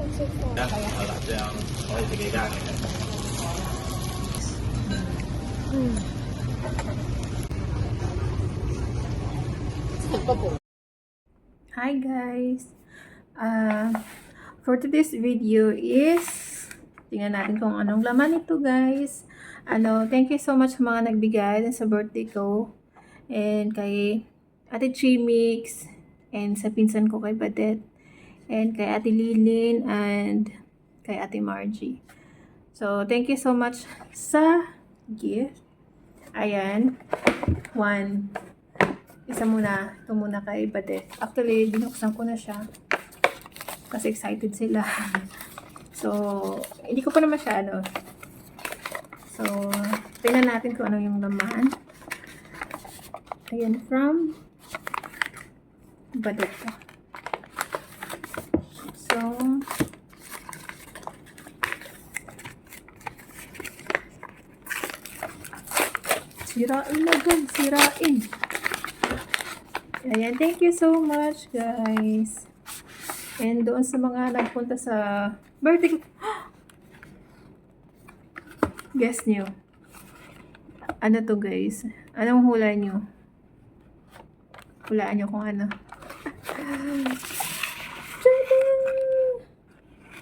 係啦，這樣可以自己加嘅。Hi guys! For today's video is tingnan natin kung anong laman ito guys. Thank you so much sa mga nagbigay sa birthday ko and kay Ate Chimix and sa pinsan ko kay Badet and kay Ate Lilin and kay Ate Margie. So thank you so much sa gift. Ayan. One. Isa muna. Ito muna kay Badet. Actually, binuksan ko na siya. Kasi excited sila. So, hindi ko pa naman siya, So, tingnan natin kung ano yung laman. Ayan, from Badet ko. So, sirain na guys. Sirain. Ayan, thank you so much guys. And doon sa mga nagpunta sa birthday ko. Guess nyo. Ano to guys? Anong hula nyo? Hulaan nyo kung ano.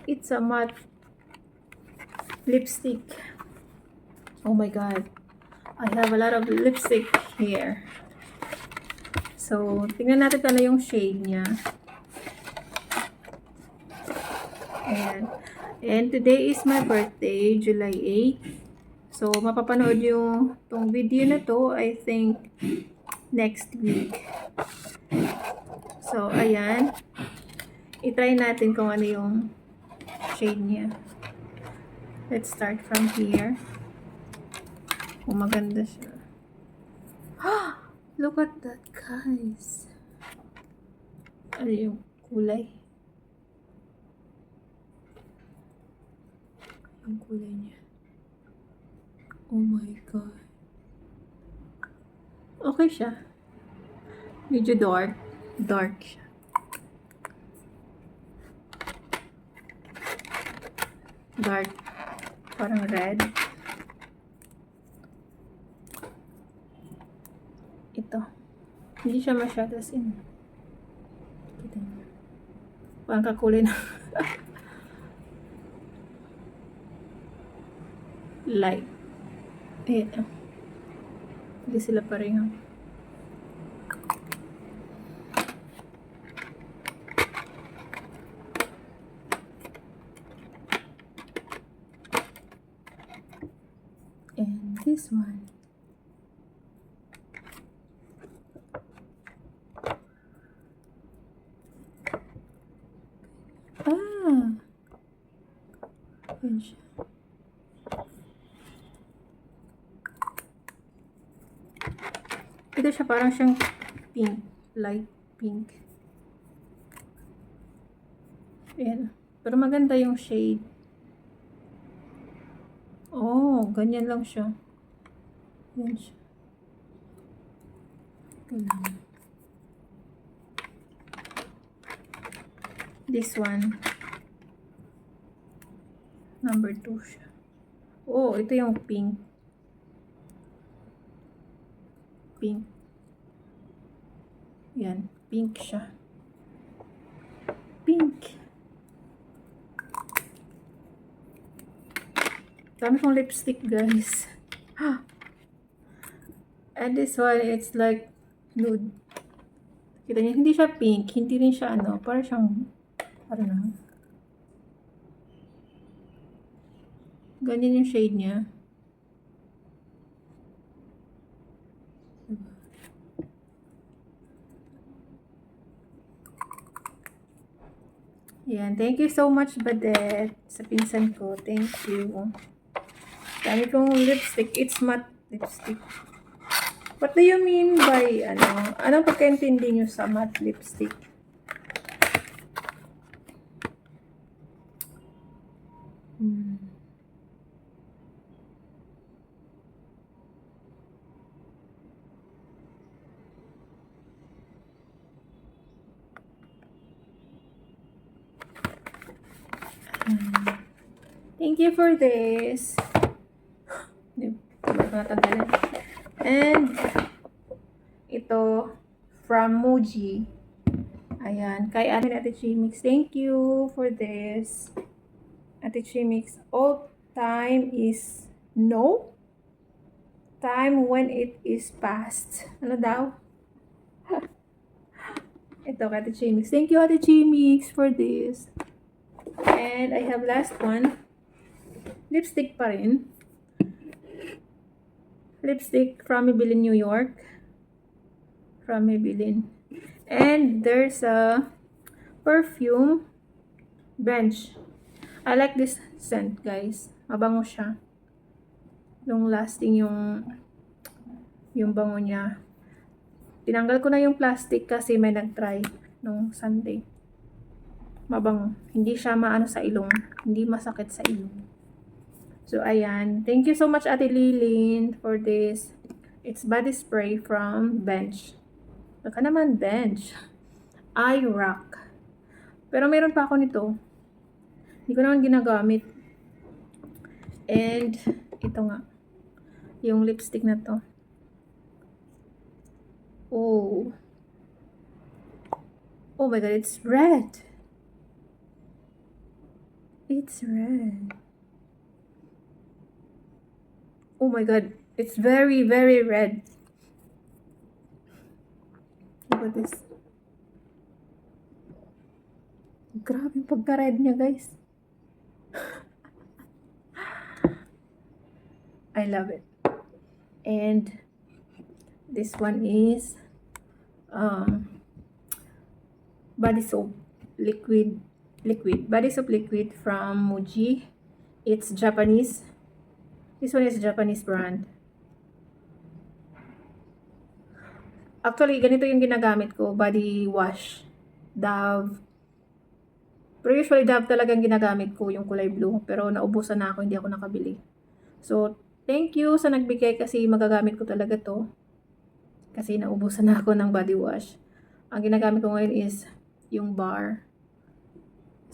It's a matte lipstick. Oh my god. I have a lot of lipstick here. So, tingnan natin kung ano yung shade niya. Ayan. And today is my birthday, July 8. So, mapapanood yung tong video na to, I think, next week. So, ayan. I-try natin kung ano yung shade niya. Let's start from here. Kung maganda siya. Look at that, guys. Ano yung kulay? Yung kulay niya. Oh my god. Okay siya. Medyo dark. Dark siya. Dark. Parang red. Ito. Hindi siya masyado as in. Kita niyo. Parang kakulay na. Light. Ayan. Hindi sila pareho. And this one. Ayan siya. Ito siya parang siyang pink. Light pink. Ayan. Pero maganda yung shade. Oh, ganyan lang siya. Ayan siya. Ito lang. This one. Number 2 siya. Oh, ito yung pink. Pink. Yan. Pink siya. Pink. Dami kong lipstick, guys. And this one, it's like nude. Kita niyo, hindi siya pink. Hindi rin siya parang siyang, ganyan yung shade niya. Yan. Thank you so much, Badet. Sa pinsan ko. Thank you. Dami kong lipstick. It's matte lipstick. What do you mean by, anong pagkaintindi nyo sa matte lipstick? Thank you for this. Natanggalin. And ito from Muji. Ayan, kay Ate Chimix. Thank you for this. Ate Chimix, all time is no. Time when it is past. Ano daw? Ito kay Ate Chimix. Thank you, Ate Chimix, for this. And I have last one. Lipstick pa rin. Lipstick from Maybelline, New York. From Maybelline. And there's a perfume bench. I like this scent, guys. Mabango siya. Yung lasting yung bango niya. Tinanggal ko na yung plastic kasi may nag-try nung Sunday. Mabango. Hindi siya maano sa ilong. Hindi masakit sa ilong. So, ayan. Thank you so much, Ate Lilin, for this. It's body spray from Bench. Baka naman, Bench. I Rock. Pero meron pa ako nito. Hindi ko naman ginagamit. And, ito nga. Yung lipstick na to. Oh. Oh my God, it's red. It's red. Oh my God, it's very, very red. Look at this. Grabe yung pagka-red niya, guys. I love it. And this one is body soap liquid body soap liquid from Muji. It's Japanese. This one is Japanese brand. Actually, ganito yung ginagamit ko, body wash, Dove. Pero usually Dove talagang ginagamit ko, yung kulay blue, pero naubusan na ako, hindi ako nakabili. So, thank you sa nagbigay kasi magagamit ko talaga to. Kasi naubusan na ako ng body wash. Ang ginagamit ko ngayon is yung bar.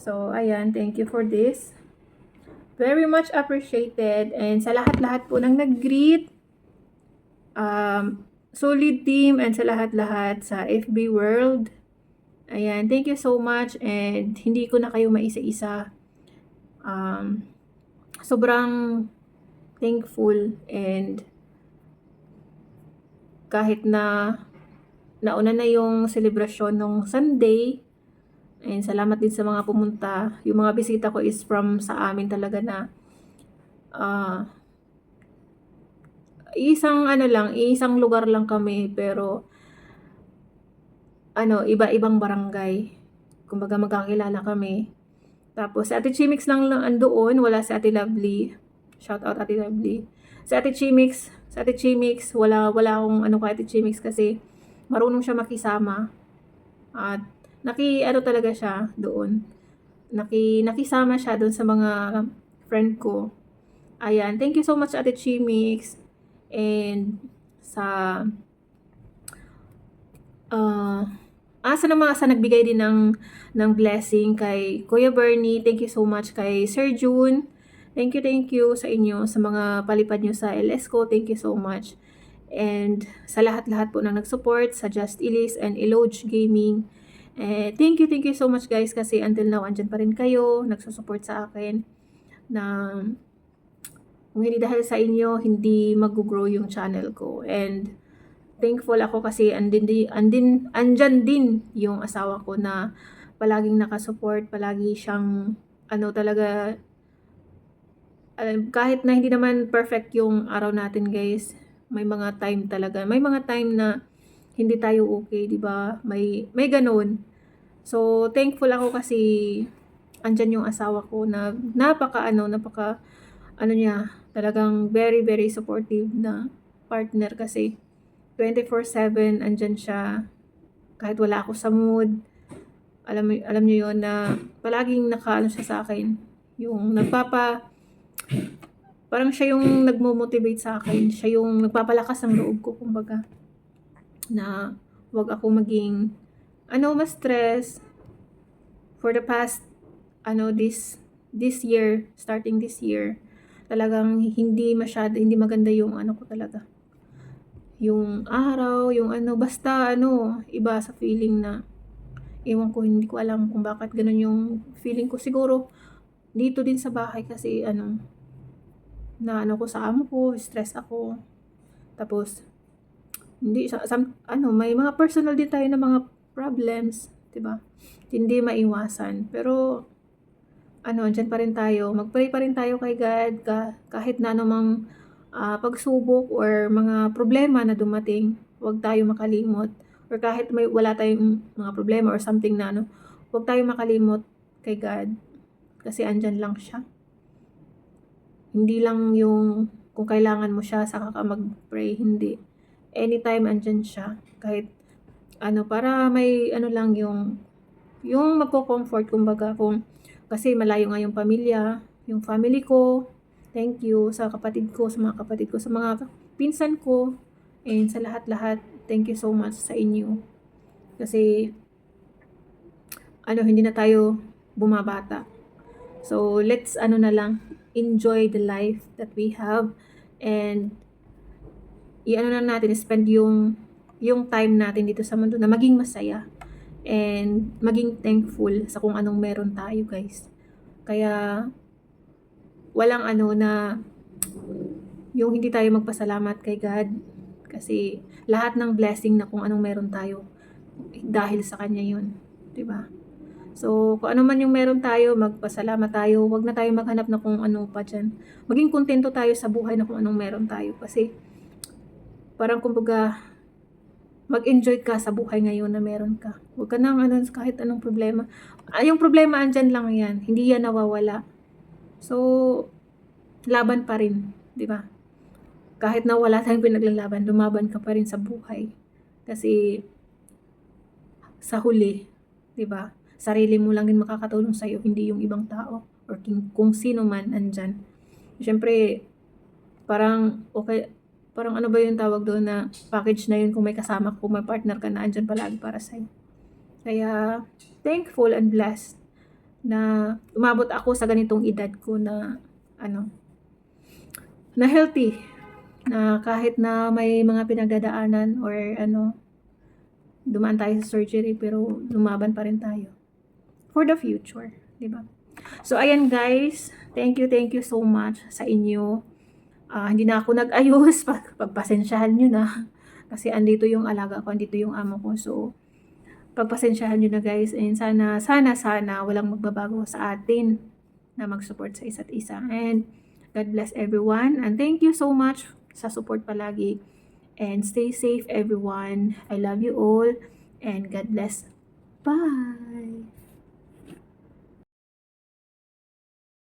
So, ayan, thank you for this. Very much appreciated. And sa lahat-lahat po ng nag-greet, solid team, and sa lahat-lahat sa FB World. Ayan, thank you so much. And hindi ko na kayo maisa-isa. Sobrang thankful, and kahit na nauna na yung celebration nung Sunday, and salamat din sa mga pumunta. Yung mga bisita ko is from sa amin talaga na isang lugar lang kami, pero iba-ibang barangay. Kumbaga magkakilala kami. Tapos si Ate Chimix lang andoon, wala si Ate Lovely. Shout out Ate Lovely. Sa Ate Chimix, wala akong kay Ate Chimix kasi marunong siya makisama. At talaga siya doon. Nakisama siya doon sa mga friend ko. Ayan, thank you so much Ate Chimix. And sa sa nagbigay din ng blessing kay Kuya Bernie, thank you so much. Kay Sir June, thank you sa inyo, sa mga palipad nyo sa LS ko, thank you so much. And sa lahat-lahat po na nag-support sa Just Elise and Eloge Gaming, thank you so much guys, kasi until now andyan pa rin kayo nagsusupport sa akin. Na kung hindi dahil sa inyo, hindi mag-grow yung channel ko. And thankful ako kasi andyan din yung asawa ko na palaging nakasupport, palagi siyang talaga, kahit na hindi naman perfect yung araw natin guys, may mga time talaga, may mga time na hindi tayo okay, di ba? May ganun. So thankful ako kasi andyan yung asawa ko na napaka niya, talagang very very supportive na partner, kasi 24/7 andyan siya kahit wala ako sa mood. Alam niyo yon na palaging siya sa akin, yung parang siya yung nagmo-motivate sa akin, siya yung nagpapalakas ng loob ko, kumbaga, na wag ako maging ma-stress for the past this this year, starting this year, talagang hindi maganda yung ano ko talaga. Yung araw, yung ano, basta ano, iba sa feeling na, ewan ko, hindi ko alam kung bakit ganun yung feeling ko. Siguro, dito din sa bahay kasi ano, na ano ko sa amo ko, stress ako. Tapos, hindi, ano, may mga personal din tayo na mga problems, 'di ba? Hindi maiwasan. Pero, ano, andyan pa rin tayo. Mag-pray pa rin tayo kay God kahit na anumang pagsubok or mga problema na dumating, huwag tayo makalimot. Or kahit wala tayong mga problema or something na ano, huwag tayo makalimot kay God. Kasi andyan lang siya. Hindi lang yung kung kailangan mo siya, saka ka mag-pray. Hindi. Anytime andyan siya. Kahit ano, para may ano lang yung magko-comfort, kumbaga, kasi malayo nga yung pamilya, yung family ko. Thank you sa kapatid ko, sa mga kapatid ko, sa mga pinsan ko, and sa lahat-lahat. Thank you so much sa inyo. Kasi, ano, hindi na tayo bumabata. So, let's, ano na lang, enjoy the life that we have, and i-ano na natin, spend yung time natin dito sa mundo na maging masaya and maging thankful sa kung anong meron tayo, guys. Kaya walang ano na yung hindi tayo magpasalamat kay God, kasi lahat ng blessing na kung anong meron tayo dahil sa kanya yun, 'di ba? So, kung ano man yung meron tayo, magpasalamat tayo. Huwag na tayo maghanap na kung ano pa dyan. Maging kontento tayo sa buhay na kung anong meron tayo. Kasi, parang kumbaga, mag-enjoy ka sa buhay ngayon na meron ka. Huwag ka nang ano, kahit anong problema. Yung problema andyan lang yan. Hindi yan nawawala. So, laban pa rin, 'di ba? Kahit na wala tayong pinaglalaban, lumaban ka pa rin sa buhay. Kasi sa huli, 'di ba? Sarili mo lang din makakatulong sa iyo, hindi yung ibang tao or kung sino man andyan. Siyempre, parang okay, parang ano ba yung tawag doon na package na yun kung may kasama ko, may partner ka na andyan palagi para sa'yo. Kaya, thankful and blessed na umabot ako sa ganitong edad ko na, ano, na healthy, na kahit na may mga pinagdadaanan or ano, dumaan tayo sa surgery, pero lumaban pa rin tayo for the future, di ba? So, ayan guys, thank you so much sa inyo. Hindi na ako nag-ayos, pagpasensyahan nyo na. Kasi andito yung alaga ko, andito yung amo ko. So, pagpasensyahan nyo na guys. And sana walang magbabago sa atin na mag-support sa isa't isa. And God bless everyone. And thank you so much sa support palagi. And stay safe everyone. I love you all. And God bless. Bye!